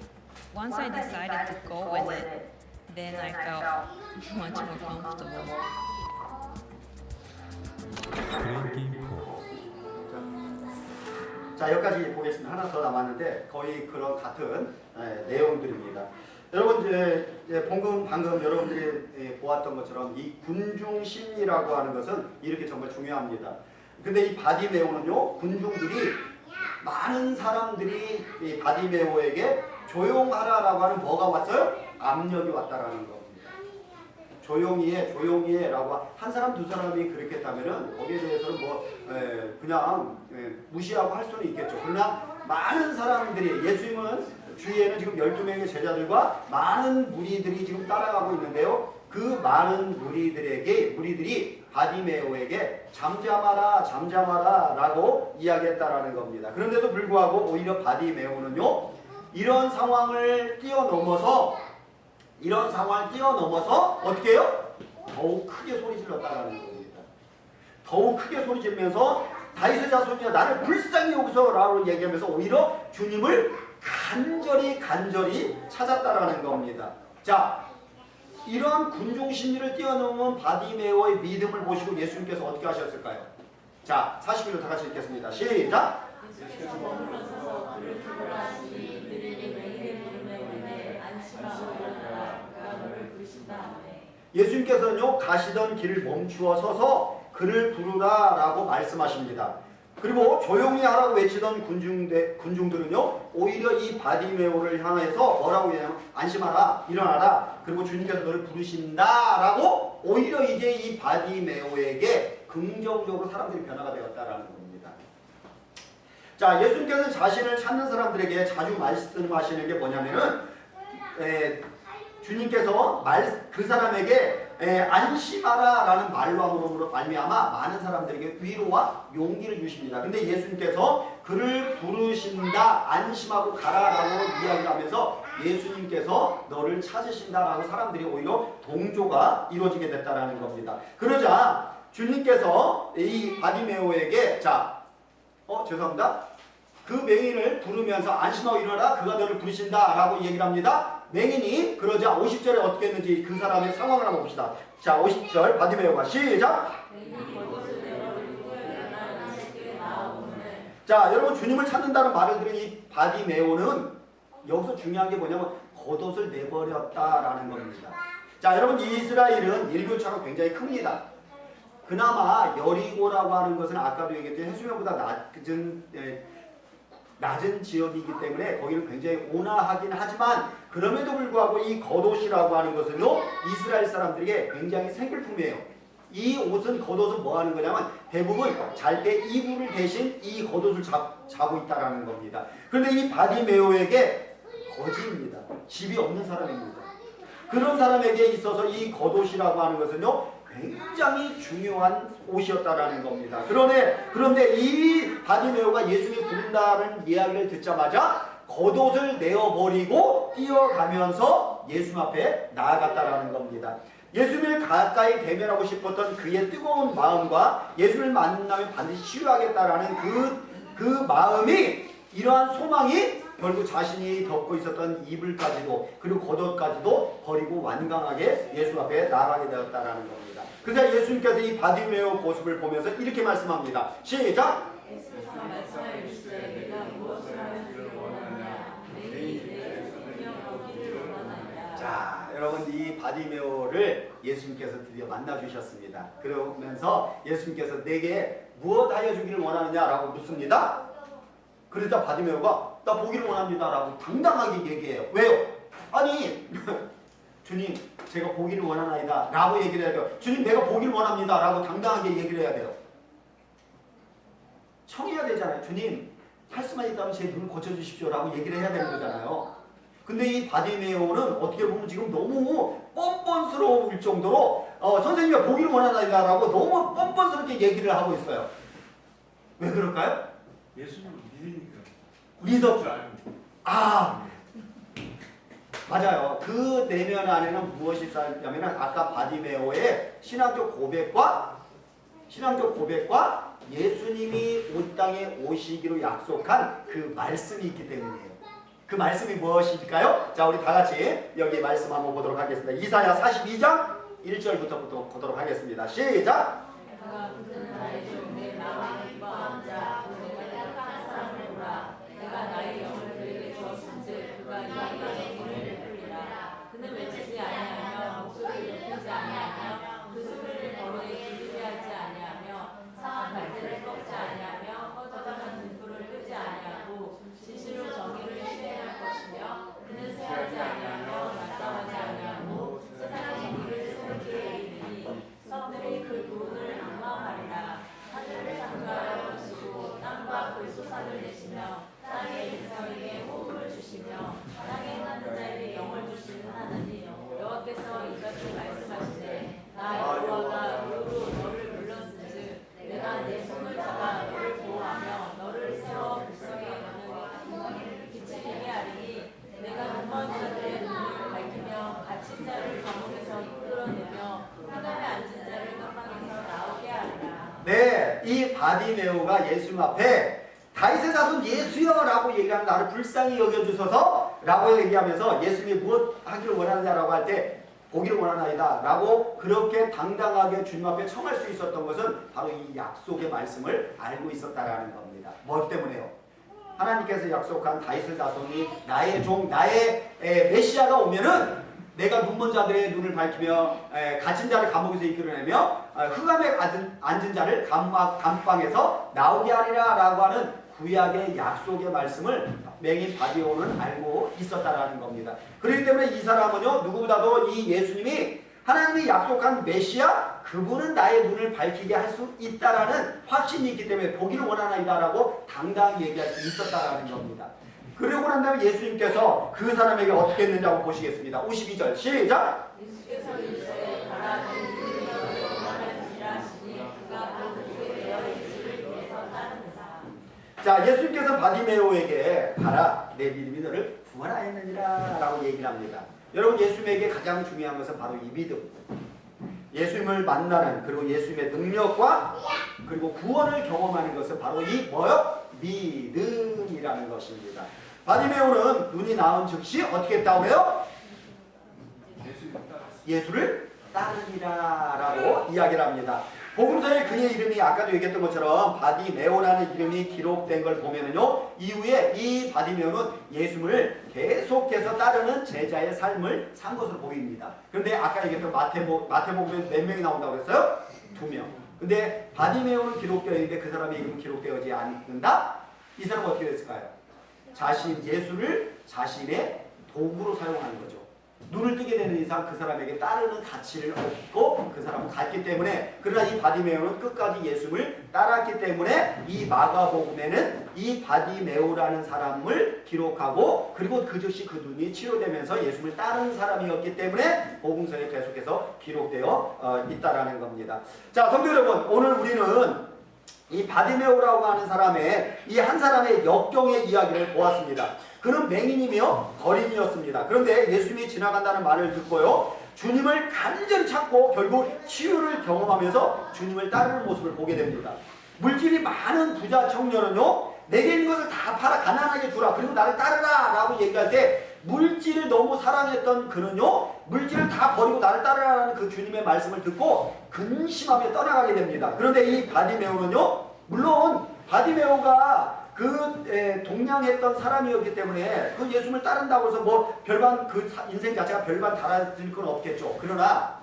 Once I decided to go with it, then I felt much more comfortable. 자, 여기까지 보겠습니다. 하나 더 남았는데 거의 그런 같은 내용들입니다. 여러분 이제 방금 여러분들이 보았던 것처럼 이 군중 심리라고 하는 것은 이렇게 정말 중요합니다. 근데 이 바디메오는요, 군중들이 많은 사람들이 이 바디메오에게 조용하라라고 하는 뭐가 왔어요? 압력이 왔다라는 겁니다. 조용히 해 라고 한 사람 두 사람이 그렇게 했다면은 거기에 대해서는 뭐 그냥 무시하고 할 수는 있겠죠. 그러나 많은 사람들이, 예수님은 주위에는 지금 12명의 제자들과 많은 무리들이 지금 따라가고 있는데요. 그 많은 무리들이 바디메오에게 잠잠하라 라고 이야기했다라는 겁니다. 그런데도 불구하고 오히려 바디메오는요, 이런 상황을 뛰어넘어서 어떻게 해요? 더욱 크게 소리 질렀다라는 겁니다. 더욱 크게 소리 지르면서 다윗의 자손이여 나를 불쌍히 여기소라고 얘기하면서 오히려 주님을 간절히 찾았다라는 겁니다. 자, 이런 군중 심리를 뛰어넘은 바디메오의 믿음을 보시고 예수님께서 어떻게 하셨을까요? 자, 41절 다 같이 읽겠습니다. 시작! 예수께서 머물러서서 그를 부르시니 그들이 너희를 부르매 안심하고 일어나라 그가 너를 부르신다 하매. 예수님께서는요, 가시던 길을 멈추어 서서 그를 부르라라고 말씀하십니다. 그리고 조용히 하라고 외치던 군중들은요 오히려 이 바디메오를 향해서 뭐라고 해요? 안심하라, 일어나라, 그리고 주님께서 너를 부르신다라고 오히려 이제 이 바디메오에게 긍정적으로 사람들이 변화가 되었다라는 겁니다. 자, 예수님께서는 자신을 찾는 사람들에게 자주 말씀하시는 게 뭐냐면은 주님께서 그 사람에게 안심하라 라는 말로 말미암아 많은 사람들에게 위로와 용기를 주십니다. 근데 예수님께서 그를 부르신다, 안심하고 가라라고 이야기를 하면서 예수님께서 너를 찾으신다라고 사람들이 오히려 동조가 이루어지게 됐다라는 겁니다. 그러자 주님께서 이 바디메오에게 죄송합니다. 그 맹인을 부르면서 안심하고 일어나라, 그가 너를 부르신다라고 얘기를 합니다. 맹인이 그러자 50절에 어떻게 했는지 그 사람의 상황을 한번 봅시다. 자, 50절 바디메오가 시작. 자, 여러분 주님을 찾는다는 말을 들은 이 바디메오는 여기서 중요한 게 뭐냐면 겉옷을 내버렸다라는 겁니다. 자, 여러분 이스라엘은 일교차가 굉장히 큽니다. 그나마 여리고라고 하는 것은 아까도 얘기했듯이 해수면보다 낮은 지역이기 때문에 거기는 굉장히 온화하긴 하지만 그럼에도 불구하고 이 겉옷이라고 하는 것은요 이스라엘 사람들에게 굉장히 생필품이에요. 이 옷은 겉옷은 뭐 하는 거냐면 대부분 잘 때 이불을 대신 이 겉옷을 자고 있다라는 겁니다. 그런데 이 바디메오에게 거지입니다. 집이 없는 사람입니다. 그런 사람에게 있어서 이 겉옷이라고 하는 것은요 굉장히 중요한 옷이었다라는 겁니다. 그런데 이 바디메오가 예수님이 부른다는 이야기를 듣자마자 겉옷을 내어버리고 뛰어가면서 예수님 앞에 나아갔다라는 겁니다. 예수님을 가까이 대면하고 싶었던 그의 뜨거운 마음과 예수님을 만나면 반드시 치유하겠다라는 그 마음이, 이러한 소망이 결국 자신이 덮고 있었던 이불까지도 그리고 겉옷까지도 버리고 완강하게 예수 앞에 나아가게 되었다라는 겁니다. 그래서 예수님께서 이 바디메오 모습을 보면서 이렇게 말씀합니다. 시작! 자, 여러분 이 바디메오를 예수님께서 드디어 만나주셨습니다. 그러면서 예수님께서 내게 무엇 하여 주기를 원하느냐라고 묻습니다. 그러자 바디메오가 나 보기를 원합니다 라고 당당하게 얘기해요. 왜요? 아니 주님 제가 보기를 원하나이다 라고 얘기를 해야 돼요. 주님 내가 보기를 원합니다 라고 당당하게 얘기를 해야 돼요. 청해야 되잖아요. 주님 할 수만 있다면 제 눈을 고쳐주십시오 라고 얘기를 해야 되는 거잖아요. 근데 이 바디메오는 어떻게 보면 지금 너무 뻔뻔스러울 정도로 선생님이 보기를 원하나이다 라고 너무 뻔뻔스럽게 얘기를 하고 있어요. 왜 그럴까요? 예수님을 믿으니까. 맞아요. 그 내면 안에는 무엇이 있었냐면 아까 바디메오의 신앙적 고백과 예수님이 온 땅에 오시기로 약속한 그 말씀이 있기 때문이에요. 그 말씀이 무엇일까요? 자, 우리 다 같이 여기 말씀 한번 보도록 하겠습니다. 이사야 42장 1절부터 보도록 하겠습니다. 시작! 내가 나의 영을 그에게 주었은즉 그가 이방의 정의를 베풀리라. 그는 외치지 아니하며 목소리를 높이지 아니하며 그 소리를 거리에 길게 하지 아니하며 상한 갈대를 꺾지 아니하며 허전한 등불을 끄지 아니하고 진실로 정의를 실행할 것이며 그는 쇠하지 아니하며 낙담하지 아니하고 세상의 정의를 세우기에 이르니 성들이 그 교훈을 악마하리라. 하늘을 창조하여 하시고 땅과 그 소산을 내시며 땅의 백성에게 호흡을 주시며 땅에 사는 자에게 영을 주시는 하나님 여호와께서 이같이 말씀하시되 나 여호와가 의로 너를 불렀은즉 내가 내 손을 잡아 너를 보호하며 너를 세워 불성의 너는 빛을 내게 하리니 내가 눈먼 자들의 눈을 밝히며 갇힌 자를 감옥에서 이끌어내며 하늘에 앉은 자를 감방에서 나오게 하리라. 네, 이 바디메오가 예수님 앞에 다윗의 자손 예수여 라고 얘기하면 나를 불쌍히 여겨주소서 라고 얘기하면서 예수님이 무엇 하기를 원하느냐라고 할 때 보기를 원하나이다 라고 그렇게 당당하게 주님 앞에 청할 수 있었던 것은 바로 이 약속의 말씀을 알고 있었다라는 겁니다. 뭐 때문에요? 하나님께서 약속한 다윗의 자손이 나의 종, 나의 메시아가 오면은 내가 눈먼 자들의 눈을 밝히며 갇힌 자를 감옥에서 이끌어내며 흑암에 앉은 자를 감방에서 나오게 하리라 라고 하는 구약의 약속의 말씀을 맹인 바디오는 알고 있었다라는 겁니다. 그렇기 때문에 이 사람은요, 누구보다도 이 예수님이 하나님이 약속한 메시아, 그분은 나의 눈을 밝히게 할 수 있다라는 확신이 있기 때문에 보기를 원하나이다라고 당당히 얘기할 수 있었다라는 겁니다. 그러고 난 다음에 예수님께서 그 사람에게 어떻게 했는지 한번 보시겠습니다. 52절 시작! 예수께서 이르시되 가라 네 믿음이 너를 구원하시니라 하시니 그가 곧 그에게 되어 예수를 위해서 따르니라. 자, 예수님께서 바디메오에게 가라 내 믿음이 너를 구원하였느니라 라고 얘기를 합니다. 여러분, 예수님에게 가장 중요한 것은 바로 이 믿음, 예수님을 만나는, 그리고 예수님의 능력과 그리고 구원을 경험하는 것은 바로 이 뭐요? 믿음이라는 것입니다. 바디메오는 눈이 나은 즉시 어떻게 했다고 해요? 예수를 따르니라 라고 이야기를 합니다. 복음서에 그의 이름이 아까도 얘기했던 것처럼 바디메오라는 이름이 기록된 걸 보면은요, 이후에 이 바디메오는 예수님을 계속해서 따르는 제자의 삶을 산 것으로 보입니다. 그런데 아까 얘기했던 마태복음에 몇 명이 나온다고 그랬어요? 2명. 근데 바디메오는 기록되어 있는데 그 사람의 이름은 기록되지 않는다? 이 사람은 어떻게 됐을까요? 예수를 자신의 도구로 사용하는 거죠. 눈을 뜨게 되는 이상 그 사람에게 따르는 가치를 얻고 그 사람은 갔기 때문에, 그러나 이 바디메오는 끝까지 예수를 따랐기 때문에 이 마가복음에는 이 바디메오라는 사람을 기록하고, 그리고 그 즉시 그 눈이 치료되면서 예수를 따른 사람이었기 때문에 복음서에 계속해서 기록되어 있다라는 겁니다. 자, 성도 여러분, 오늘 우리는 이 바디메오라고 하는 사람의 이 한 사람의 역경의 이야기를 보았습니다. 그는 맹인이며 거린이었습니다. 그런데 예수님이 지나간다는 말을 듣고요, 주님을 간절히 찾고 결국 치유를 경험하면서 주님을 따르는 모습을 보게 됩니다. 물질이 많은 부자 청년은요, 내게 있는 것을 다 팔아 가난하게 주라, 그리고 나를 따르라 라고 얘기할 때 물질을 너무 사랑했던 그는요, 물질을 다 버리고 나를 따르라는 그 주님의 말씀을 듣고 근심하며 떠나가게 됩니다. 그런데 이 바디메오는요, 물론 바디메오가 동냥했던 사람이었기 때문에 그 예수님을 따른다고 해서 뭐 별반 그 인생 자체가 별반 달라질 건 없겠죠. 그러나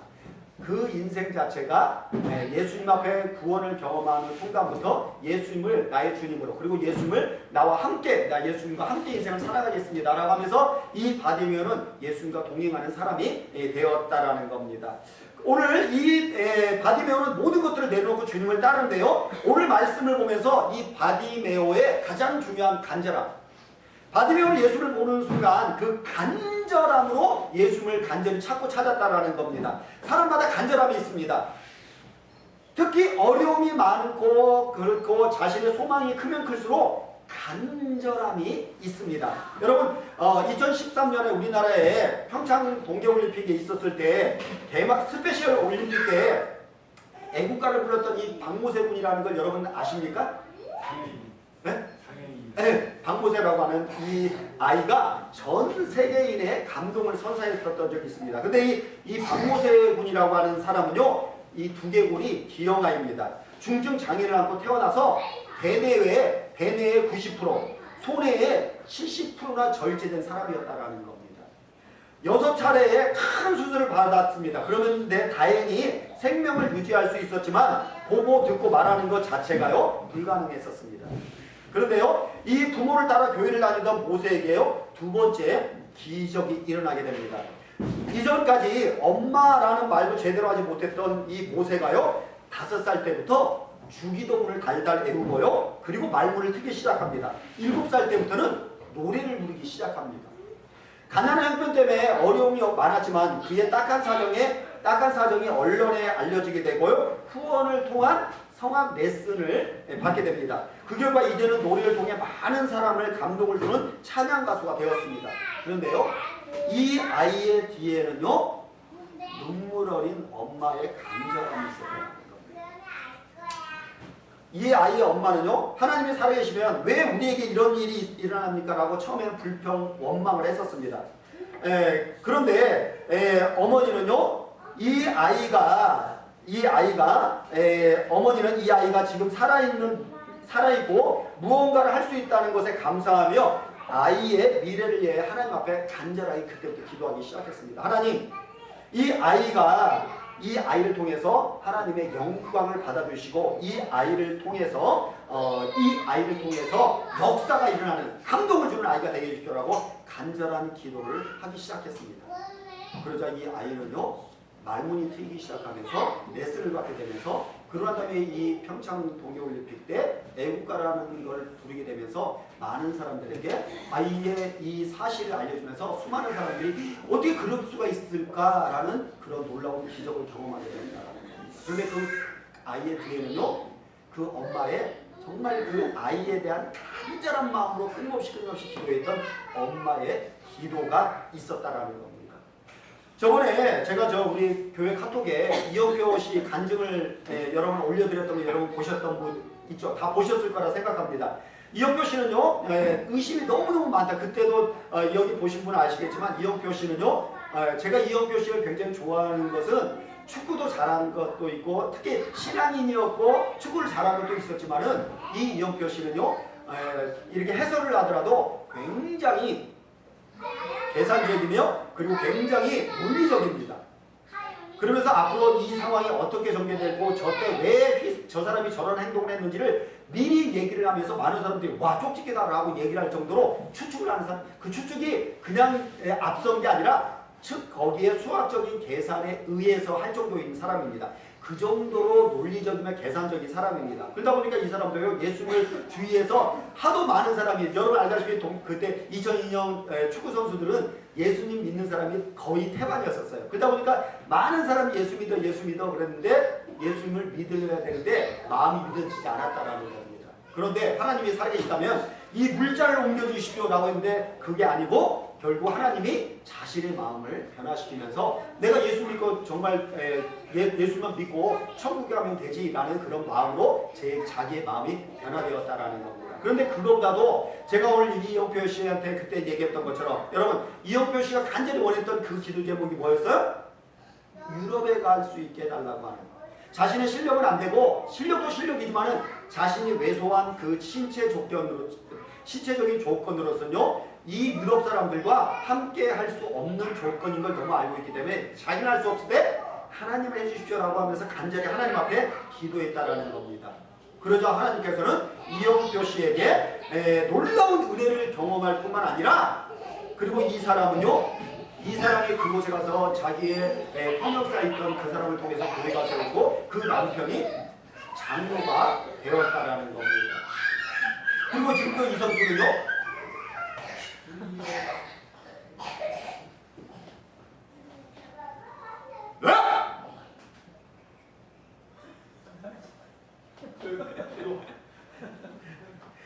그 인생 자체가 예수님 앞에 구원을 경험하는 순간부터 예수님을 나의 주님으로, 그리고 예수님을 나와 함께, 나 예수님과 함께 인생을 살아가겠습니다 라고 하면서 이 바디메오는 예수님과 동행하는 사람이 되었다라는 겁니다. 오늘 이 바디메오는 모든 것들을 내려놓고 주님을 따르는데요, 오늘 말씀을 보면서 이 바디메오의 가장 중요한 간절함, 바디메오는 예수를 보는 순간 그 간절함으로 예수님을 간절히 찾고 찾았다라는 겁니다. 사람마다 간절함이 있습니다. 특히 어려움이 많고 그렇고 자신의 소망이 크면 클수록 간절함이 있습니다. 여러분, 2013년에 우리나라에 평창 동계올림픽에 있었을 때 대막 스페셜 올림픽 때 애국가를 불렀던 이 박모세 군이라는 걸 여러분 아십니까? 네? 네, 박모세라고 하는 이 아이가 전 세계인의 감동을 선사했었던 적이 있습니다. 근데 이 박모세 군이라고 하는 사람은요, 이 두개골이 기형아입니다. 중증 장애를 안고 태어나서 대뇌의 90%, 손해의 70%나 절제된 사람이었다라는 겁니다. 6차례의 큰 수술을 받았습니다. 그런데 다행히 생명을 유지할 수 있었지만 보고 듣고 말하는 것 자체가요, 불가능했었습니다. 그런데요, 이 부모를 따라 교회를 다니던 모세에게요, 두 번째 기적이 일어나게 됩니다. 이전까지 엄마라는 말도 제대로 하지 못했던 이 모세가요, 5살 때부터 주기도문을 달달 외우고요, 그리고 말문을 트기 시작합니다. 7살 때부터는 노래를 부르기 시작합니다. 가난한 형편 때문에 어려움이 많았지만 그의 딱한 사정이 언론에 알려지게 되고요, 후원을 통한 성악 레슨을 받게 됩니다. 그 결과 이제는 노래를 통해 많은 사람을 감동을 주는 찬양 가수가 되었습니다. 그런데요, 이 아이의 뒤에는요, 눈물 어린 엄마의 간절함이 있어요. 이 아이의 엄마는요, 하나님이 살아계시면 왜 우리에게 이런 일이 일어납니까? 라고 처음에는 원망을 했었습니다. 그런데 어머니는요, 어머니는 이 아이가 지금 살아있고 무언가를 할 수 있다는 것에 감사하며 아이의 미래를 위해 하나님 앞에 간절하게 그때부터 기도하기 시작했습니다. 하나님, 이 아이를 통해서 하나님의 영광을 받아주시고 이 아이를 통해서 역사가 일어나는 감동을 주는 아이가 되게 해주십시오라고 간절한 기도를 하기 시작했습니다. 그러자 이 아이는요 말문이 트이기 시작하면서 레슨을 받게 되면서 그러한 다음에 이 평창 동계올림픽 때 애국가라는 걸 부르게 되면서 많은 사람들에게 아이의 이 사실을 알려주면서 수많은 사람들이 어떻게 그럴 수가 있을까라는 그런 놀라운 기적을 경험하게 된다는 겁니다. 그런데 그 아이의 뒤에는요 그 엄마의 정말 그 아이에 대한 간절한 마음으로 끊임없이 기도했던 엄마의 기도가 있었다라는 겁니다. 저번에 제가 우리 교회 카톡에 이영표 씨 간증을 여러분 올려드렸던 거 여러분 보셨던 분 있죠? 다 보셨을 거라 생각합니다. 이영표 씨는요 의심이 너무너무 많다. 그때도 여기 보신 분은 아시겠지만 이영표 씨는요 제가 이영표 씨를 굉장히 좋아하는 것은 축구도 잘하는 것도 있고 특히 신앙인이었고 축구를 잘하는 것도 있었지만은 이 이영표 씨는요 이렇게 해설을 하더라도 굉장히 계산적이며 그리고 굉장히 논리적입니다. 그러면서 앞으로 이 상황이 어떻게 전개되고 저때 왜 저 사람이 저런 행동을 했는지를 미리 얘기를 하면서 많은 사람들이 와 쪽집게다라고 얘기를 할 정도로 추측을 하는 사람, 그 추측이 그냥 앞선 게 아니라 즉 거기에 수학적인 계산에 의해서 할 정도인 사람입니다. 그 정도로 논리적이며 계산적인 사람입니다. 그러다 보니까 이 사람도요 예수님을 주위에서 하도 많은 사람이 여러분 알다시피 그때 2002년 축구 선수들은 예수님 믿는 사람이 거의 태반이었었어요. 그러다 보니까 많은 사람이 예수 믿어 그랬는데 예수님을 믿어야 되는데 마음이 믿어지지 않았다라는 겁니다. 그런데 하나님이 살아계시다면 이 물자를 옮겨주십시오라고 했는데 그게 아니고 결국 하나님이 자신의 마음을 변화시키면서 내가 예수 믿고 정말 예수만 믿고 천국에 가면 되지라는 그런 마음으로 자기의 마음이 변화되었다라는 겁니다. 그런데 그것보다도 제가 오늘 이영표 씨한테 그때 얘기했던 것처럼 여러분 이영표 씨가 간절히 원했던 그 기도 제목이 뭐였어요? 유럽에 갈 수 있게 해달라고 하는 거. 자신의 실력은 안 되고 실력도 실력이지만은 자신이 왜소한 그 신체적인 조건으로서는요 이 유럽 사람들과 함께 할 수 없는 조건인 걸 너무 알고 있기 때문에 자기는 할 수 없을 때 하나님을 해주십시오라고 하면서 간절히 하나님 앞에 기도했다라는 겁니다. 그러자 하나님께서는 이영표 씨에게 놀라운 은혜를 경험할 뿐만 아니라 그리고 이 사람이 그곳에 가서 자기의 평역사에 있던 그 사람을 통해서 교회가 세우고 그 남편이 장로가 되었다라는 겁니다. 그리고 지금도 이 선수는요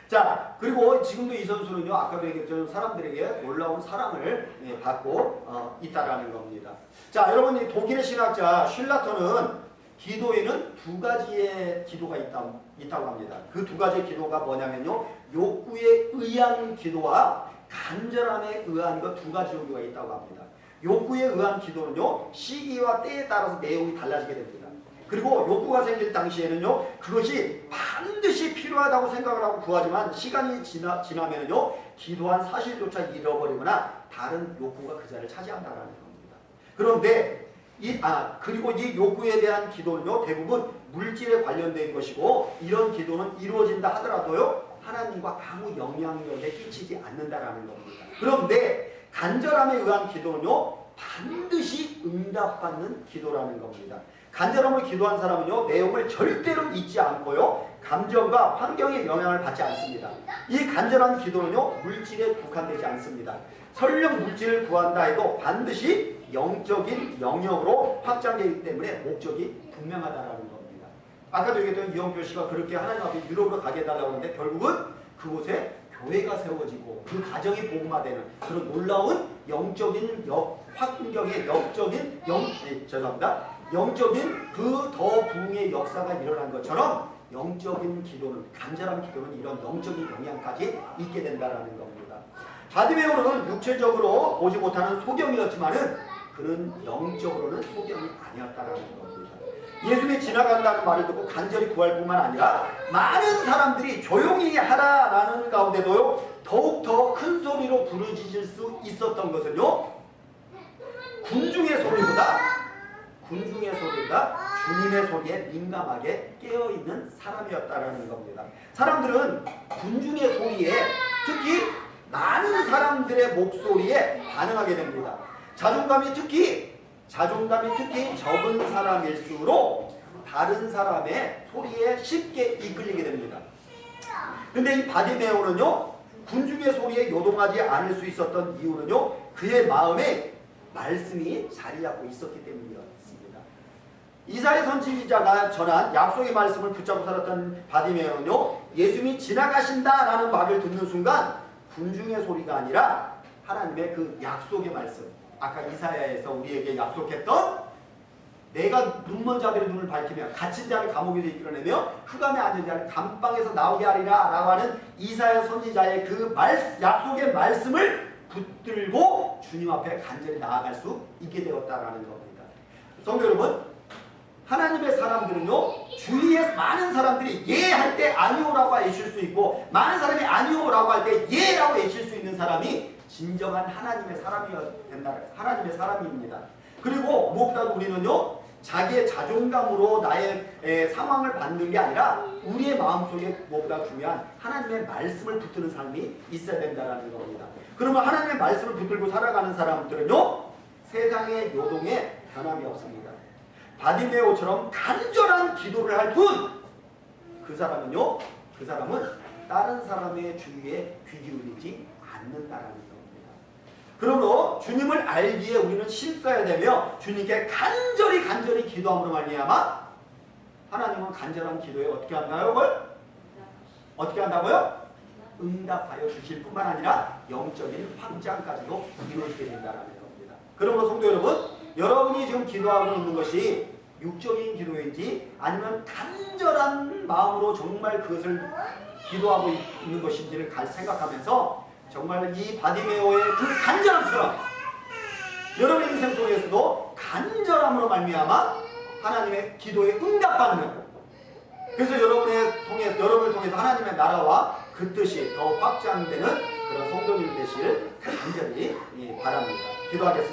자 그리고 지금도 이 선수는요 아까도 얘기했지만 사람들에게 놀라운 사랑을 받고 있다라는 겁니다. 자 여러분 이 독일의 신학자 슐라터는 기도에는 두 가지의 기도가 있다고 합니다. 그 두 가지의 기도가 뭐냐면요 욕구에 의한 기도와 간절함에 의한 것 두 가지 종류가 있다고 합니다. 욕구에 의한 기도는요 시기와 때에 따라서 내용이 달라지게 됩니다. 그리고 욕구가 생길 당시에는요 그것이 반드시 필요하다고 생각을 하고 구하지만 시간이 지나면은요 기도한 사실조차 잃어버리거나 다른 욕구가 그 자리를 차지한다는 겁니다. 그런데 그리고 이 욕구에 대한 기도는요 대부분 물질에 관련된 것이고 이런 기도는 이루어진다 하더라도요 하나님과 아무 영향력에 끼치지 않는다라는 겁니다. 그런데 간절함에 의한 기도는요 반드시 응답받는 기도라는 겁니다. 간절함을 기도한 사람은요 내용을 절대로 잊지 않고요 감정과 환경의 영향을 받지 않습니다. 이 간절한 기도는요 물질에 국한되지 않습니다. 설령 물질을 구한다 해도 반드시 영적인 영역으로 확장되기 때문에 목적이 분명하다라는 겁니다. 아까도 얘기했던 이영표 씨가 그렇게 하나님 앞에 유럽으로 가게 해달라고 하는데 결국은 그곳에 교회가 세워지고 그 가정이 복음화되는 그런 놀라운 영적인 환경의 영적인 그 더 부흥의 역사가 일어난 것처럼 영적인 기도는 간절한 기도는 이런 영적인 영향까지 있게 된다라는 겁니다. 바디메오는 육체적으로 보지 못하는 소경이었지만은 그는 영적으로는 소경이 아니었다라는 겁니다. 예수님이 지나간다는 말을 듣고 간절히 구할 뿐만 아니라 많은 사람들이 조용히 하라라는 가운데도요 더욱더 큰 소리로 부르짖을 수 있었던 것은요 군중의 소리보다 주님의 소리에 민감하게 깨어있는 사람이었다라는 겁니다. 사람들은 군중의 소리에, 특히 많은 사람들의 목소리에 반응하게 됩니다. 자존감이 특히 적은 사람일수록 다른 사람의 소리에 쉽게 이끌리게 됩니다. 근데 이 바디메오는요 군중의 소리에 요동하지 않을 수 있었던 이유는요 그의 마음에 말씀이 자리 잡고 있었기 때문이었습니다. 이사야 선지자가 전한 약속의 말씀을 붙잡고 살았던 바디메오는요 예수님이 지나가신다라는 말을 듣는 순간 군중의 소리가 아니라 하나님의 그 약속의 말씀, 아까 이사야에서 우리에게 약속했던 내가 눈먼 자들의 눈을 밝히며 갇힌 자를 감옥에서 이끌어내며 흑암에 앉은 자를 감방에서 나오게 하리라 라고 하는 이사야 선지자의 그 약속의 말씀을 붙들고 주님 앞에 간절히 나아갈 수 있게 되었다라는 겁니다. 성도 여러분, 하나님의 사람들은요 주위에 많은 사람들이 예 할 때 아니오라고 외칠 수 있고 많은 사람이 아니오라고 할 때 예라고 외칠 수 있는 사람이 진정한 하나님의 하나님의 사람입니다. 그리고 무엇보다도 우리는요 자기의 자존감으로 나의 상황을 받는 게 아니라 우리의 마음속에 무엇보다 중요한 하나님의 말씀을 붙드는 삶이 있어야 된다는 겁니다. 그러면 하나님의 말씀을 붙들고 살아가는 사람들은요 세상의 요동에 변함이 없습니다. 바디메오처럼 간절한 기도를 할 뿐 그 사람은 다른 사람의 주위에 귀 기울이지 않는다라는 겁니다. 그러므로 주님을 알기에 우리는 힘써야 되며 주님께 간절히 기도함으로 말미암아 하나님은 간절한 기도에 어떻게 한다고요? 어떻게 한다고요? 응답하여 주실 뿐만 아니라 영적인 확장까지도 이루어지게 된다는 겁니다. 그러므로 성도 여러분, 여러분이 지금 기도하고 있는 것이 육적인 기도인지 아니면 간절한 마음으로 정말 그것을 기도하고 있는 것인지를 생각하면서 정말 이 바디메오의 그 간절함처럼 여러분의 인생 속에서도 간절함으로 말미암아 하나님의 기도에 응답받는, 그래서 여러분을 통해서 하나님의 나라와 그 뜻이 더 확장되는 그런 성도님 되시길 간절히 바랍니다. 기도하겠습니다.